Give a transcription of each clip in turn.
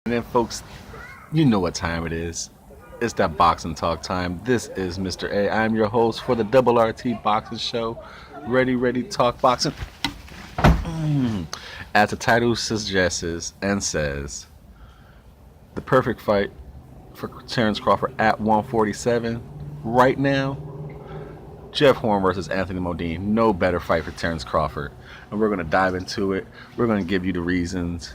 And then, folks, you know what time it is. It's that boxing talk time. This is Mr. A. I'm your host for the Double RT Boxing Show. Ready, talk boxing. As the title suggests and says, the perfect fight for Terence Crawford at 147 right now. Jeff Horn versus Anthony Mundine. No better fight for Terence Crawford. And we're going to dive into it. We're going to give you the reasons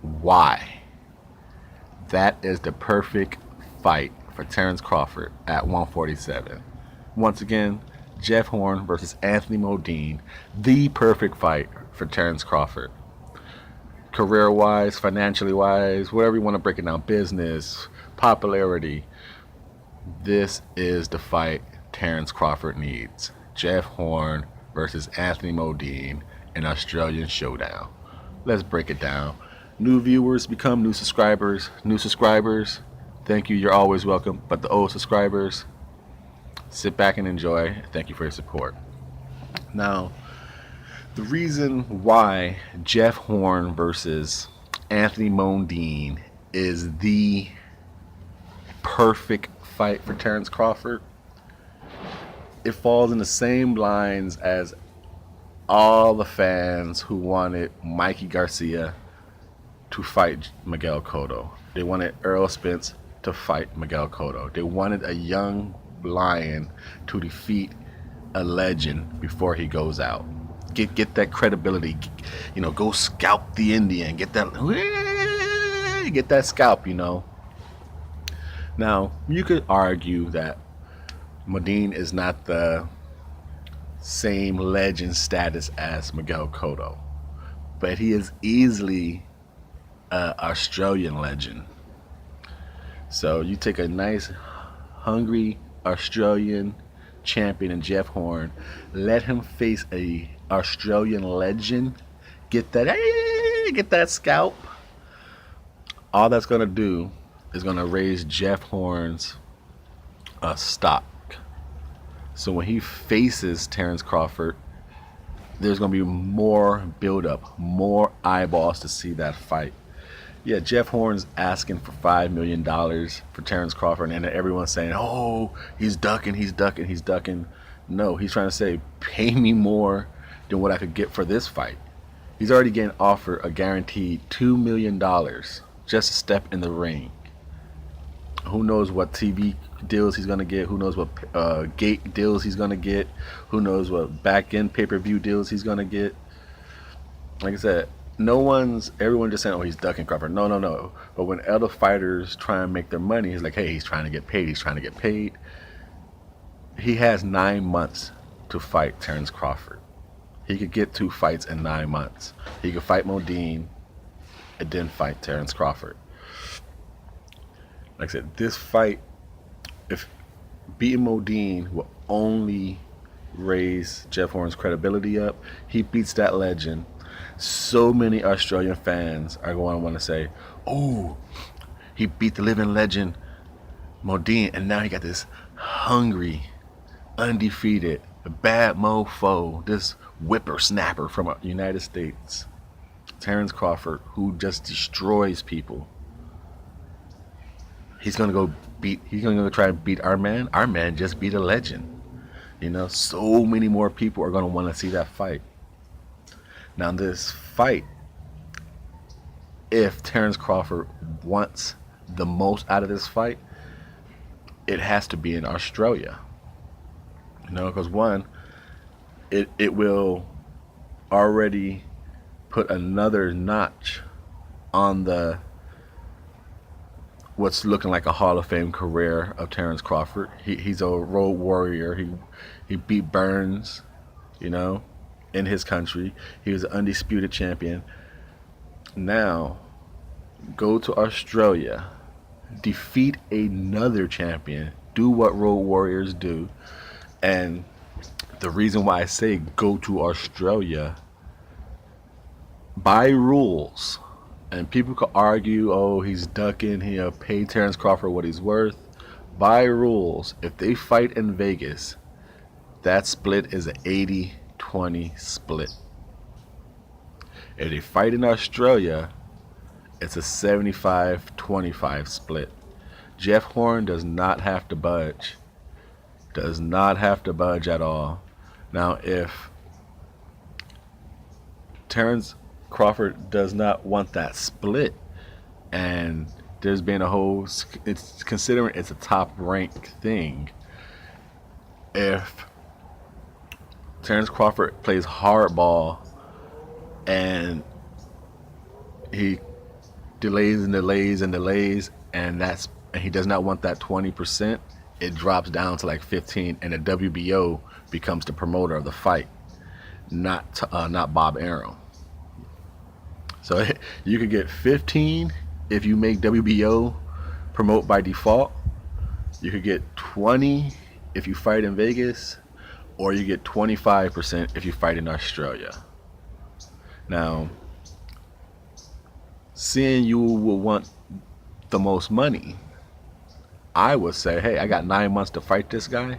why. That is the perfect fight for Terence Crawford at 147. Once again, Jeff Horn versus Anthony Mundine. The perfect fight for Terence Crawford. Career-wise, financially-wise, whatever you want to break it down, business, popularity. This is the fight Terence Crawford needs. Jeff Horn versus Anthony Mundine in Australian showdown. Let's break it down. New viewers become new subscribers. New subscribers, thank you, you're always welcome. But the old subscribers, sit back and enjoy. Thank you for your support. Now, the reason why Jeff Horn versus Anthony Mundine is the perfect fight for Terence Crawford, it falls in the same lines as all the fans who wanted Mikey Garcia to fight Miguel Cotto. They wanted Errol Spence to fight Miguel Cotto. They wanted a young lion to defeat a legend before he goes out. Get that credibility. Go scalp the Indian. Get that scalp. Now, you could argue that Mundine is not the same legend status as Miguel Cotto, but he is easily an Australian legend. So you take a nice, hungry Australian champion in Jeff Horn, let him face a Australian legend, get that scalp. All that's gonna do is gonna raise Jeff Horn's stock. So when he faces Terence Crawford, there's going to be more build-up, more eyeballs to see that fight. Yeah, Jeff Horn's asking for $5 million for Terence Crawford, and everyone's saying, oh, he's ducking. No, he's trying to say, pay me more than what I could get for this fight. He's already getting offered a guaranteed $2 million just to step in the ring. Who knows what TV deals he's going to get? Who knows what gate deals he's going to get? Who knows what back-end pay-per-view deals he's going to get? Like I said, everyone just saying, oh, he's ducking Crawford. No. But when other fighters try and make their money, he's like, hey, he's trying to get paid. He has 9 months to fight Terence Crawford. He could get 2 fights in 9 months. He could fight Mundine and then fight Terence Crawford. Like I said, this fight, if beating Mundine will only raise Jeff Horn's credibility up, he beats that legend. So many Australian fans are going to want to say, oh, he beat the living legend Mundine, and now he got this hungry, undefeated, bad mofo, this whippersnapper from the United States, Terence Crawford, who just destroys people. He's gonna go try and beat our man. Our man just beat a legend. So many more people are gonna want to see that fight. Now this fight, if Terence Crawford wants the most out of this fight, it has to be in Australia. Because one, it will already put another notch on the what's looking like a Hall of Fame career of Terence Crawford. He's a road warrior. He beat Burns, in his country. He was an undisputed champion. Now, go to Australia, defeat another champion, do what road warriors do. And the reason why I say go to Australia, by rules, and people could argue, oh, he's ducking, he'll pay Terence Crawford what he's worth. By rules, if they fight in Vegas, that split is an 80-20 split. If they fight in Australia, It's a 75-25 split. Jeff Horn does not have to budge. Does not have to budge at all. Now, if Terence Crawford does not want that split, and there's been a whole, it's considering it's a top ranked thing. If Terence Crawford plays hardball and he delays and delays and delays, and he does not want that 20%, it drops down to like 15, and the WBO becomes the promoter of the fight, not Bob Arum. So you could get 15 if you make WBO promote by default. You could get 20 if you fight in Vegas, or you get 25% if you fight in Australia. Now, seeing you will want the most money, I would say, hey, I got 9 months to fight this guy.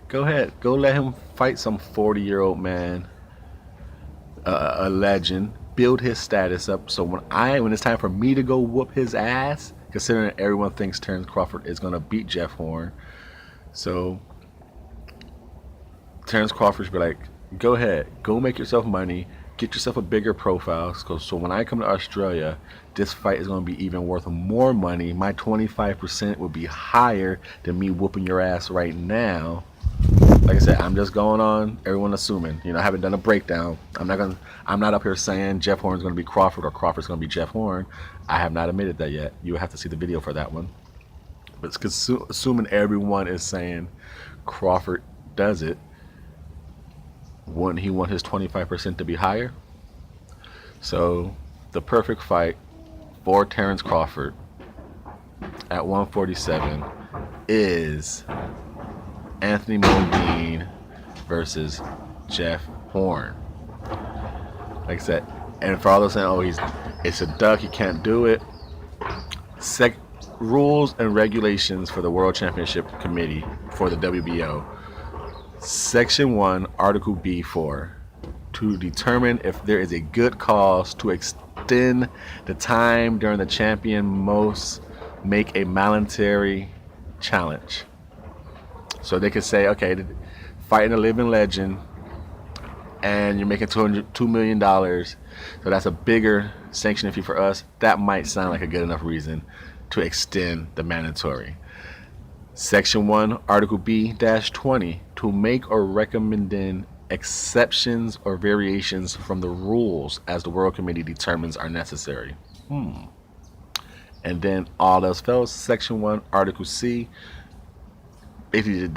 Go ahead, go let him fight some 40-year-old man, a legend. Build his status up, so when it's time for me to go whoop his ass, considering everyone thinks Terence Crawford is gonna beat Jeff Horn, so Terence Crawford should be like, go ahead, go make yourself money, get yourself a bigger profile, so when I come to Australia, this fight is gonna be even worth more money. My 25% will be higher than me whooping your ass right now. Like I said, I'm just going on everyone assuming. I haven't done a breakdown. I'm not up here saying Jeff Horn's going to be Crawford or Crawford's going to be Jeff Horn. I have not admitted that yet. You have to see the video for that one. But assuming everyone is saying Crawford does it, wouldn't he want his 25% to be higher? So the perfect fight for Terence Crawford at 147 is Anthony Mundine versus Jeff Horn. Like I said, and for all those saying, it's a duck, he can't do it. Rules and regulations for the World Championship Committee for the WBO. Section 1, Article B4, to determine if there is a good cause to extend the time during the champion most make a voluntary challenge. So they could say, okay, fighting a living legend, and you're making $2 million, so that's a bigger sanctioning fee for us. That might sound like a good enough reason to extend the mandatory. Section 1, Article B-20, to make or recommend exceptions or variations from the rules as the World Committee determines are necessary. And then all else fails, Section 1, Article C, basically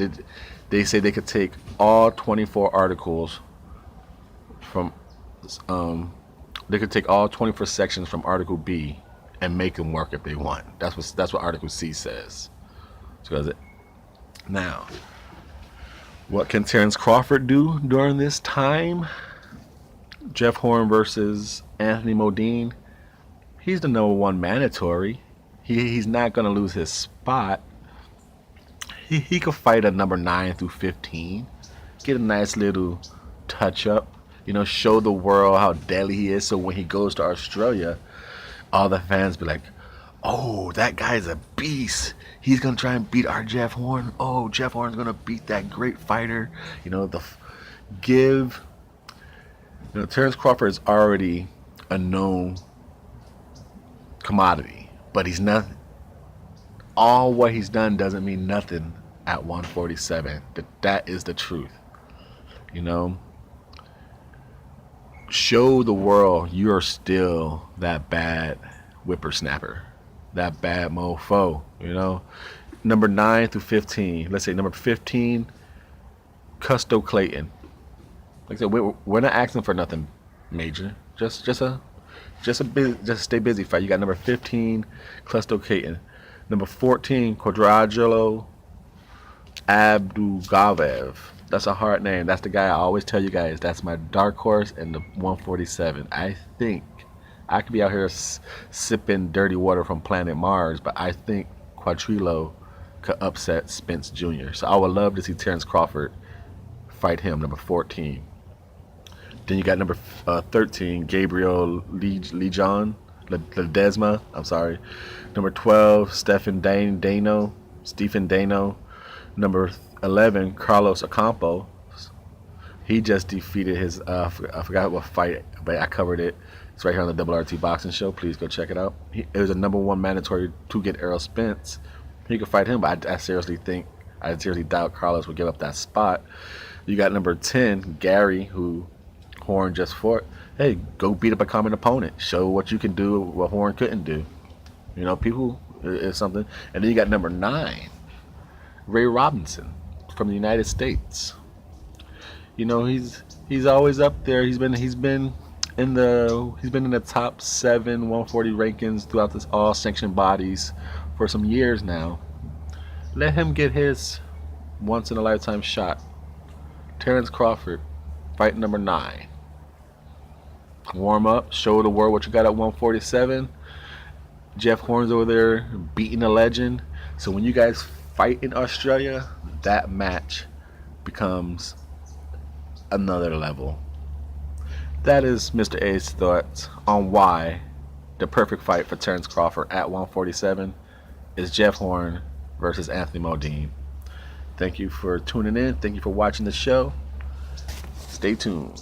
they say they could take all 24 articles from they could take all 24 sections from Article B and make them work if they want. That's what Article C says. So now, what can Terence Crawford do during this time? Jeff Horn versus Anthony Mundine. He's the #1 mandatory. He's not gonna lose his spot. He could fight a number 9 through 15, get a nice little touch up, show the world how deadly he is. So when he goes to Australia, all the fans be like, "Oh, that guy's a beast. He's gonna try and beat our Jeff Horn. Oh, Jeff Horn's gonna beat that great fighter." Terence Crawford is already a known commodity, but he's not. All what he's done doesn't mean nothing at 147. That is the truth. Show the world you're still that bad whippersnapper, that bad mofo. Number 9 through 15. Let's say number 15, Custo Clayton. Like I said, we're not asking for nothing major. Just stay busy fight. You got number 15, Custo Clayton. Number 14, Quadragelo Abdugavev. That's a hard name. That's the guy I always tell you guys. That's my dark horse in the 147. I think I could be out here sipping dirty water from planet Mars, but I think Quadrilo could upset Spence Jr. So I would love to see Terence Crawford fight him, number 14. Then you got number 13, Gabriel Lejon. Ledesma. I'm sorry. Number 12, Stephen Dano. Number 11, Carlos Ocampo. He just defeated his, I forgot what fight, but I covered it. It's right here on the Double RT Boxing Show. Please go check it out. It was a number one mandatory to get Errol Spence. He could fight him, but I seriously doubt Carlos would give up that spot. You got number 10, Gary, who Horn just fought. Hey, go beat up a common opponent. Show what you can do, what Horn couldn't do. You know, people is something. And then you got number 9, Ray Robinson from the United States. You know, he's always up there. He's been in the top 7 140 rankings throughout this all sanctioned bodies for some years now. Let him get his once in a lifetime shot. Terence Crawford, fight number 9. Warm up, show the world what you got at 147. Jeff Horn's over there beating a legend. So when you guys fight in Australia, that match becomes another level. That is Mr. A's thoughts on why the perfect fight for Terence Crawford at 147 is Jeff Horn versus Anthony Mundine. Thank you for tuning in. Thank you for watching the show. Stay tuned.